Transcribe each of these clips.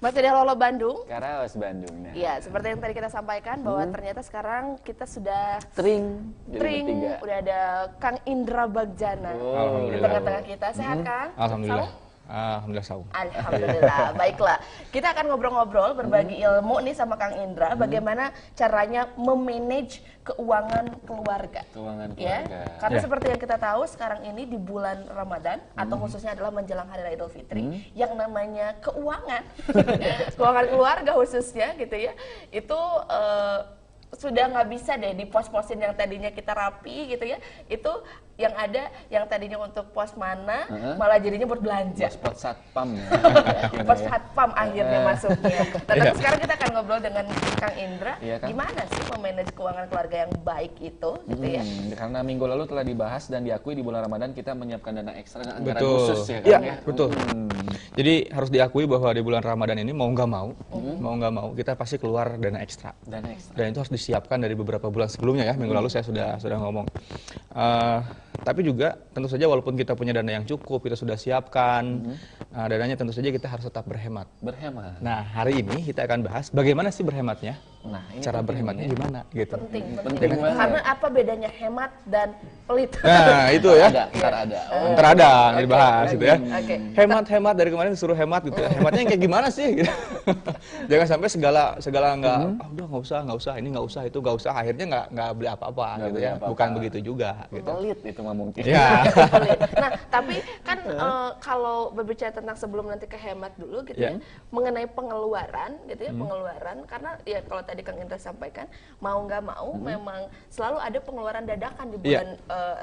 Masih di Halo Bandung. Karaos Bandung. Nah. Iya, seperti yang tadi kita sampaikan bahwa ternyata sekarang kita sudah Tring, udah ada Kang Indra Bagjana di tengah-tengah kita. Sehat Kang? Alhamdulillah. Alhamdulillah saum. Alhamdulillah. Baiklah, kita akan ngobrol-ngobrol berbagi ilmu nih sama Kang Indra bagaimana caranya memanage keuangan keluarga. Ya, karena seperti yang kita tahu sekarang ini di bulan Ramadan atau khususnya adalah menjelang Hari Raya Idul Fitri, yang namanya keuangan, keuangan keluarga khususnya gitu ya, itu sudah nggak bisa deh di pos-posin yang tadinya kita rapi gitu ya, itu yang ada yang tadinya untuk pos mana malah jadinya buat belanja. Pos satpam ya. Pos satpam akhirnya masuknya. Nah, tapi sekarang kita akan ngobrol dengan Kang Indra, gimana sih memanage keuangan keluarga yang baik itu gitu ya. Karena minggu lalu telah dibahas dan diakui di bulan Ramadan kita menyiapkan dana ekstra dan anggaran Betul. khusus ya Iya, Kang ya. betul. Jadi harus diakui bahwa di bulan Ramadan ini mau nggak mau kita pasti keluar dana ekstra. Dana ekstra. Dan itu harus disiapkan dari beberapa bulan sebelumnya ya. Minggu lalu saya sudah ngomong. Tapi juga tentu saja walaupun kita punya dana yang cukup, kita sudah siapkan dananya, tentu saja kita harus tetap berhemat. Berhemat. Nah, hari ini kita akan bahas bagaimana sih berhematnya. Nah, ini cara berhematnya gimana gitu. Penting banget. Karena apa bedanya hemat dan pelit? Nah, itu ya. Ntar ada. Ntar ada dibahas gitu ya. Hemat Dari kemarin disuruh hemat gitu ya. Hematnya yang kayak gimana sih gitu. Jangan sampai segala nggak udah nggak usah ini nggak usah itu nggak usah, akhirnya nggak beli apa-apa gitu ya. Bukan begitu juga gitu. Pelit itu mah mungkin. Ya. Nah, tapi kan kalau berbicara tentang sebelum nanti ke hemat dulu gitu ya, mengenai pengeluaran gitu ya, pengeluaran, karena ya kalau tadi Kang Indra sampaikan, mau nggak mau memang selalu ada pengeluaran dadakan di bulan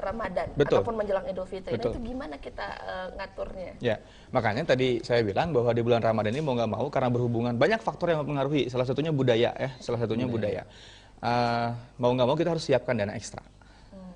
Ramadan ataupun menjelang Idul Fitri. Nah, itu gimana kita ngaturnya? Ya, makanya tadi saya bilang bahwa di bulan Ramadan ini mau nggak mau karena berhubungan banyak faktor yang mempengaruhi, salah satunya budaya ya, budaya. Mau nggak mau kita harus siapkan dana ekstra.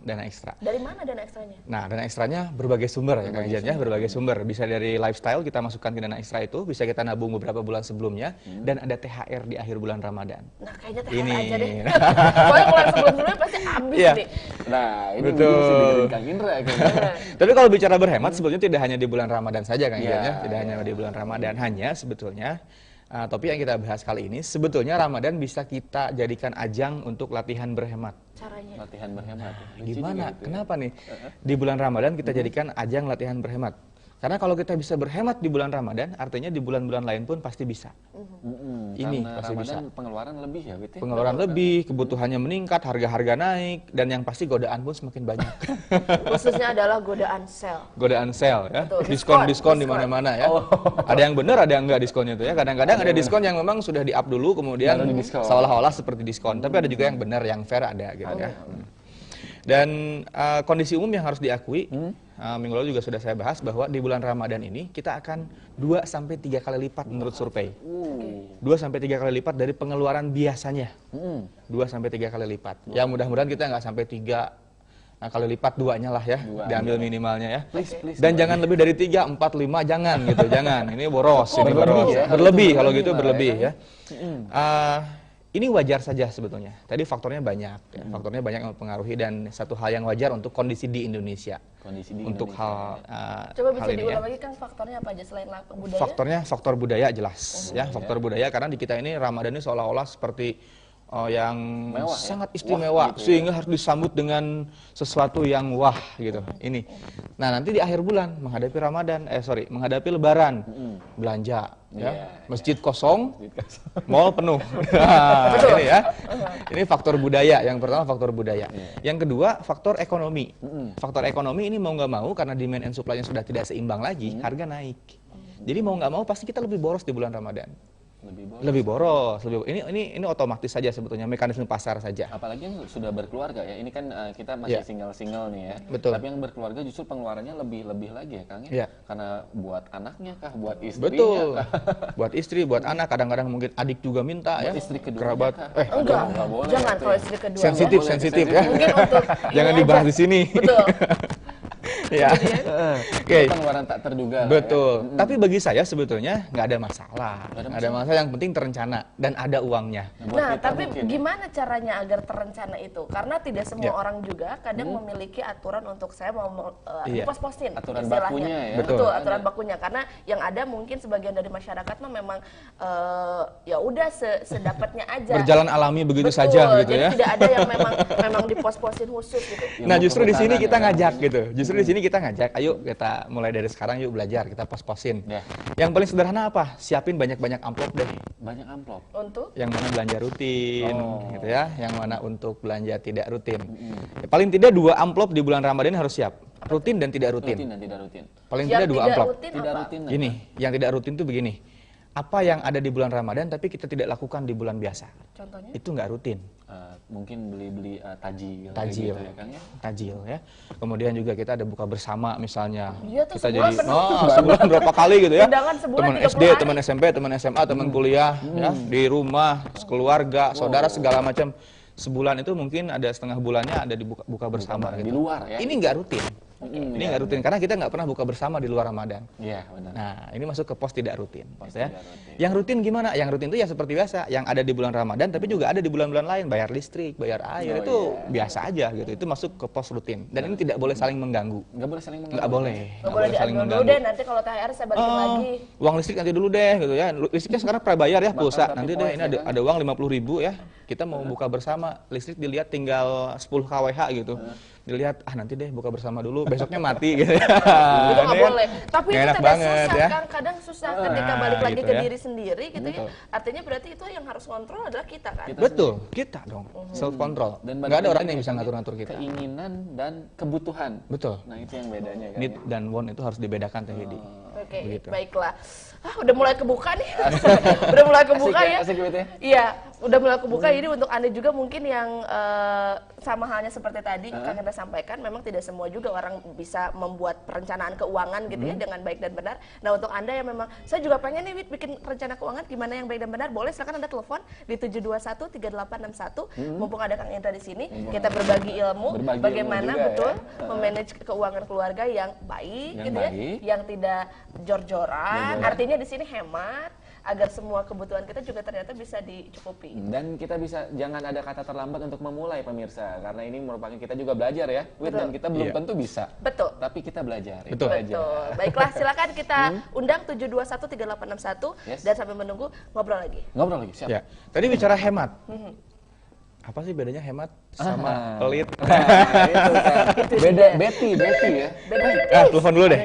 Dana ekstra. Dari mana dana ekstranya? Nah, dana ekstranya berbagai sumber ya Kang Ijan ya, berbagai sumber. Bisa dari lifestyle kita masukkan ke dana ekstra itu, bisa kita nabung beberapa bulan sebelumnya, dan ada THR di akhir bulan Ramadan. Nah, kayaknya THR aja deh. Pokoknya keluar sebelum-sebelumnya pasti habis nih. Nah, ini betul Kang Indra kayaknya. Tapi kalau bicara berhemat sebetulnya tidak hanya di bulan Ramadan saja Kang Ijan ya, tidak hanya di bulan Ramadan, hanya sebetulnya topik yang kita bahas kali ini, sebetulnya Ramadan bisa kita jadikan ajang untuk latihan berhemat. Caranya? Latihan berhemat. Gimana? Gitu ya? Kenapa nih? Di bulan Ramadan kita jadikan ajang latihan berhemat. Karena kalau kita bisa berhemat di bulan Ramadan, artinya di bulan-bulan lain pun pasti bisa. Ini karena pasti Ramadan bisa. Pengeluaran lebih ya, gitu. Pengeluaran lebih, kebutuhannya meningkat, harga-harga naik, dan yang pasti godaan pun semakin banyak. Khususnya adalah godaan sale. Godaan sale ya, Betul. diskon di mana-mana ya. Ada yang benar, ada yang enggak diskonnya itu ya. Kadang-kadang ada diskon yang memang sudah di-up dulu, kemudian seolah-olah seperti diskon. Tapi ada juga yang benar, yang fair ada gitu ya. Dan kondisi umum yang harus diakui, minggu lalu juga sudah saya bahas bahwa di bulan Ramadan ini kita akan 2-3 kali lipat menurut survei. 2-3 kali lipat dari pengeluaran biasanya. 2-3 kali lipat. Ya mudah-mudahan kita nggak sampai 3 kali lipat, 2-nya lah ya, diambil minimalnya ya. Dan jangan lebih dari 3, 4, 5, jangan gitu, jangan. Ini boros, ini boros. Berlebih kalau gitu, berlebih ya. Ini wajar saja sebetulnya. Tadi faktornya banyak, ya. Faktornya banyak yang mempengaruhi, dan satu hal yang wajar untuk kondisi di Indonesia. Untuk hal coba bisa hal ini diulang ya. lagi kan faktornya apa aja selain budaya? Faktornya faktor budaya jelas, ya faktor budaya, karena di kita ini Ramadan ini seolah-olah seperti yang mewah, sangat istimewa, sehingga harus disambut dengan sesuatu yang wah gitu. Ini. Nah, nanti di akhir bulan menghadapi menghadapi Lebaran, belanja, ya, masjid kosong, mall penuh. Nah, ini ya. Ini faktor budaya. Yang pertama faktor budaya. Yang kedua faktor ekonomi. Faktor ekonomi ini mau nggak mau karena demand and supply-nya sudah tidak seimbang lagi, harga naik. Jadi mau nggak mau pasti kita lebih boros di bulan Ramadan. Lebih boros. Ini otomatis saja sebetulnya, mekanisme pasar saja. Apalagi yang sudah berkeluarga ya. Ini kan kita masih single nih ya. Betul. Tapi yang berkeluarga justru pengeluarannya lebih lagi ya Kang ya. Karena buat anaknya kah, buat istrinya. Betul. Buat istri, buat anak, kadang-kadang mungkin adik juga minta buat ya. Istri kedua. Kerabat. Enggak boleh. Jangan kalau istri kedua. Sensitif ya. Mungkin untuk jangan dibahas di sini. Betul. Ya. Oke. Pengeluaran tak terduga. Betul. Ya. Tapi bagi saya sebetulnya nggak ada masalah. Nggak ada masalah. Yang penting terencana dan ada uangnya. Nah, tapi gimana caranya agar terencana itu? Karena tidak semua orang juga kadang memiliki aturan untuk saya mau pos-posin. Aturan bakunya ya. Betul, aturan bakunya. Karena yang ada mungkin sebagian dari masyarakat memang ya udah sedapatnya aja. Berjalan alami begitu saja gitu ya. Jadi tidak ada yang memang dipos-posin khusus gitu. Nah, justru di sini kita ngajak gitu. Justru di sini kita ngajak, ayo kita mulai dari sekarang yuk belajar, kita pos-posin. Yang paling sederhana apa? Siapin banyak-banyak amplop deh. Banyak amplop. Untuk? Yang mana belanja rutin gitu ya, yang mana untuk belanja tidak rutin. Ya, paling tidak 2 amplop di bulan Ramadan harus siap. Rutin dan tidak rutin. Rutin dan tidak rutin. Paling tidak 2 amplop. Tidak rutin. Gini, yang tidak rutin tuh begini. Apa yang ada di bulan Ramadan tapi kita tidak lakukan di bulan biasa. Contohnya? Itu nggak rutin. Mungkin beli tajil gitu ya, Kang, ya? Tajil ya. Kemudian juga kita ada buka bersama misalnya. Iya tuh, kita jadi sebulan berapa kali gitu ya. Teman SD, teman SMP, teman SMA, teman kuliah ya, di rumah, keluarga, saudara segala macam. Sebulan itu mungkin ada setengah bulannya ada dibuka bersama gitu. Di luar ya. Ini nggak rutin. Ini nggak rutin karena kita nggak pernah buka bersama di luar Ramadan. Iya, benar. Nah, ini masuk ke pos tidak rutin. Ya. Yang rutin gimana? Yang rutin itu ya seperti biasa, yang ada di bulan Ramadan tapi juga ada di bulan-bulan lain, bayar listrik, bayar air itu biasa aja gitu. Itu masuk ke pos rutin. Dan ini tidak boleh saling mengganggu. Nggak boleh saling mengganggu. Nggak boleh saling mengganggu. Deh, nanti kalau THR saya balikin lagi. Uang listrik nanti dulu deh gitu ya. Listriknya sekarang prabayar ya, pulsa. Nanti deh ini ada uang 50.000 ya. Kita mau buka bersama, listrik dilihat tinggal 10 kWh gitu. Dilihat nanti deh buka bersama dulu, besoknya mati gitu ya. Itu nggak boleh. Tapi itu enak tidak banget, susah ya. kan, kadang susah ketika balik lagi gitu ke ya. diri sendiri gitu ya. Artinya berarti itu yang harus kontrol adalah kita kan. Betul, kita dong, self control. Dan nggak ada orang yang bisa ngatur-ngatur kita. Keinginan dan kebutuhan. Betul. Nah, itu yang bedanya kan. Need dan want itu harus dibedakan Teh Hedi. Oke, baiklah. Udah mulai kebuka nih. Udah mulai kebuka ya. Asik gitu ya. Iya, udah mulai kebuka. Jadi untuk Anda juga mungkin yang sama halnya seperti tadi Kang Hendra sampaikan, memang tidak semua juga orang bisa membuat perencanaan keuangan gitu ya dengan baik dan benar. Nah, untuk Anda yang memang saya juga pengen nih bikin rencana keuangan gimana yang baik dan benar, boleh silakan Anda telepon di 721 3861. Mumpung ada Kang Hendra di sini, kita berbagi ilmu bagaimana betul memanage keuangan keluarga yang baik gitu ya, yang tidak jor-joran. Artinya di sini hemat agar semua kebutuhan kita juga ternyata bisa dicukupi. Dan kita bisa, jangan ada kata terlambat untuk memulai pemirsa, karena ini merupakan kita juga belajar ya, dan kita belum tentu bisa. Betul. Tapi kita belajar. Betul. Betul. Baiklah, silakan kita undang 721 3861 dan sambil menunggu ngobrol lagi. Ngobrol lagi, siap. Ya. Tadi bicara hemat. Apa sih bedanya hemat sama pelit? Itu beda, Betty ya. Telepon dulu deh.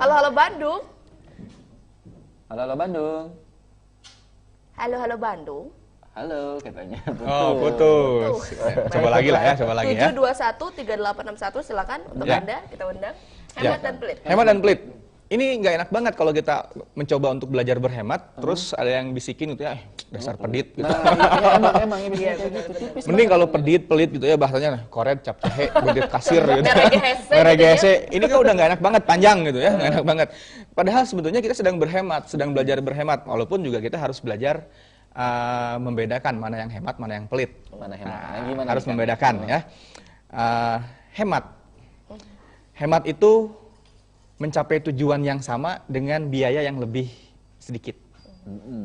Halo Bandung. Halo Bandung. Halo Bandung. Halo katanya. Putus. Coba lagi lah ya, coba lagi ya. 721 3861 silakan untuk Anda kita undang. Hemat dan pelit. Hemat dan pelit. Ini nggak enak banget kalau kita mencoba untuk belajar berhemat, terus ada yang bisikin gitu ya, dasar pedit gitu. Nah, emang ini tipis. Mending kalau pedit, pelit gitu ya bahasanya, koret, cap cahe, bedit kasir gitu. Meregese. Ini kan udah nggak enak banget, panjang gitu ya, nggak enak banget. Padahal sebetulnya kita sedang berhemat, sedang belajar berhemat, walaupun juga kita harus belajar membedakan mana yang hemat, mana yang pelit. Mana hemat? Gimana harus membedakan ya. Hemat itu mencapai tujuan yang sama dengan biaya yang lebih sedikit.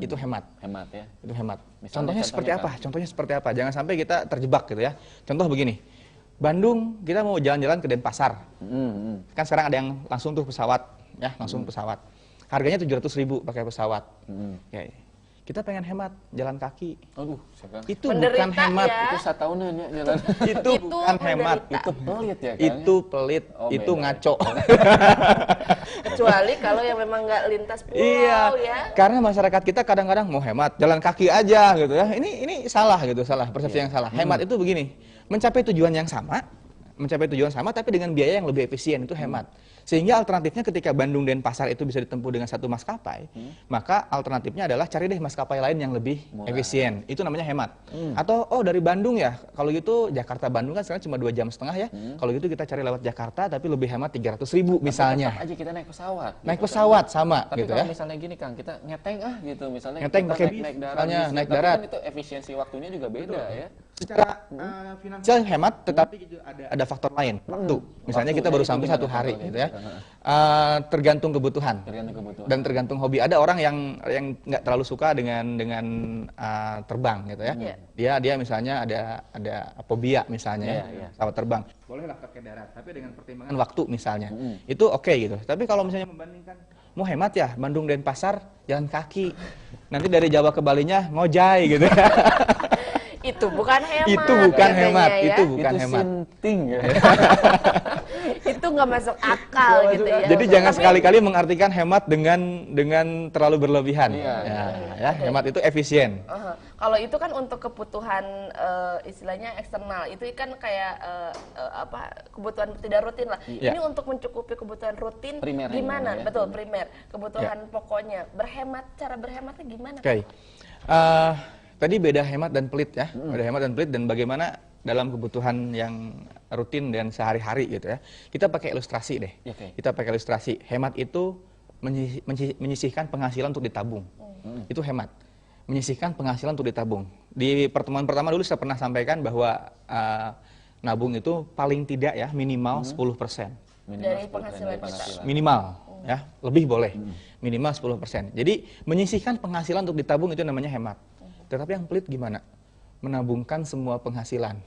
Itu hemat. Hemat ya. Itu hemat. Contohnya seperti apa? Contohnya seperti apa? Jangan sampai kita terjebak gitu ya. Contoh begini. Bandung, kita mau jalan-jalan ke Denpasar. Kan sekarang ada yang langsung tuh pesawat, ya, langsung pesawat. Harganya 700.000 pakai pesawat. Ya, kita pengen hemat, jalan kaki. Aduh, itu bukan hemat. Ya. Itu satahunan ya jalan. Itu bukan hemat. Itu pelit ya kan? Itu pelit. Itu ngaco. Kecuali kalau yang memang nggak lintas pulau ya. Karena masyarakat kita kadang-kadang mau hemat, jalan kaki aja gitu ya. Ini salah gitu, salah persepsi yang salah. Hemat itu begini, mencapai tujuan yang sama tapi dengan biaya yang lebih efisien, itu hemat. Sehingga alternatifnya ketika Bandung Denpasar itu bisa ditempuh dengan satu maskapai, maka alternatifnya adalah cari deh maskapai lain yang lebih efisien. Itu namanya hemat. Atau dari Bandung ya, kalau gitu Jakarta Bandung kan sekarang cuma 2,5 jam ya. Kalau gitu kita cari lewat Jakarta tapi lebih hemat 300.000 misalnya. Tetap aja kita naik pesawat. Naik pesawat sama tapi gitu kalau ya. misalnya gini Kang, kita ngeteng gitu misalnya. Ngeteng pakai naik darat. Naik darat. Kan itu efisiensi waktunya juga beda ya. secara finansial hemat, tetapi juga ada faktor lain, waktu. Misalnya kita baru sampai 1 hari gitu ya. Tergantung kebutuhan dan tergantung hobi. Ada orang yang nggak terlalu suka dengan terbang gitu ya. Dia misalnya ada fobia misalnya pesawat terbang. Bolehlah pakai darat, tapi dengan pertimbangan waktu misalnya. Itu oke gitu. Tapi kalau misalnya membandingkan mau hemat ya, Bandung Denpasar jalan kaki. Nanti dari Jawa ke Balinya ngojay gitu ya. Itu bukan hemat. Itu bukan hemat, ya? itu bukan hemat. Sinting ya. Itu nggak masuk akal gitu ya. Jadi jangan sekali-kali mengartikan hemat dengan terlalu berlebihan. Ya, hemat itu efisien. Kalau itu kan untuk kebutuhan istilahnya eksternal, itu kan kayak kebutuhan tidak rutin lah. Ini untuk mencukupi kebutuhan rutin primer gimana? Betul, primer. Kebutuhan pokoknya. Cara berhematnya gimana? Oke. Tadi beda hemat dan pelit ya, beda hemat dan pelit dan bagaimana dalam kebutuhan yang rutin dan sehari-hari gitu ya. Kita pakai ilustrasi deh. Kita pakai ilustrasi. Hemat itu menyisihkan penghasilan untuk ditabung. Itu hemat. Menyisihkan penghasilan untuk ditabung. Di pertemuan pertama dulu saya pernah sampaikan bahwa nabung itu paling tidak ya minimal 10%. Dari penghasilan kita. Minimal ya, lebih boleh. Minimal 10%. Jadi menyisihkan penghasilan untuk ditabung itu namanya hemat. Tetapi yang pelit gimana? Menabungkan semua penghasilan.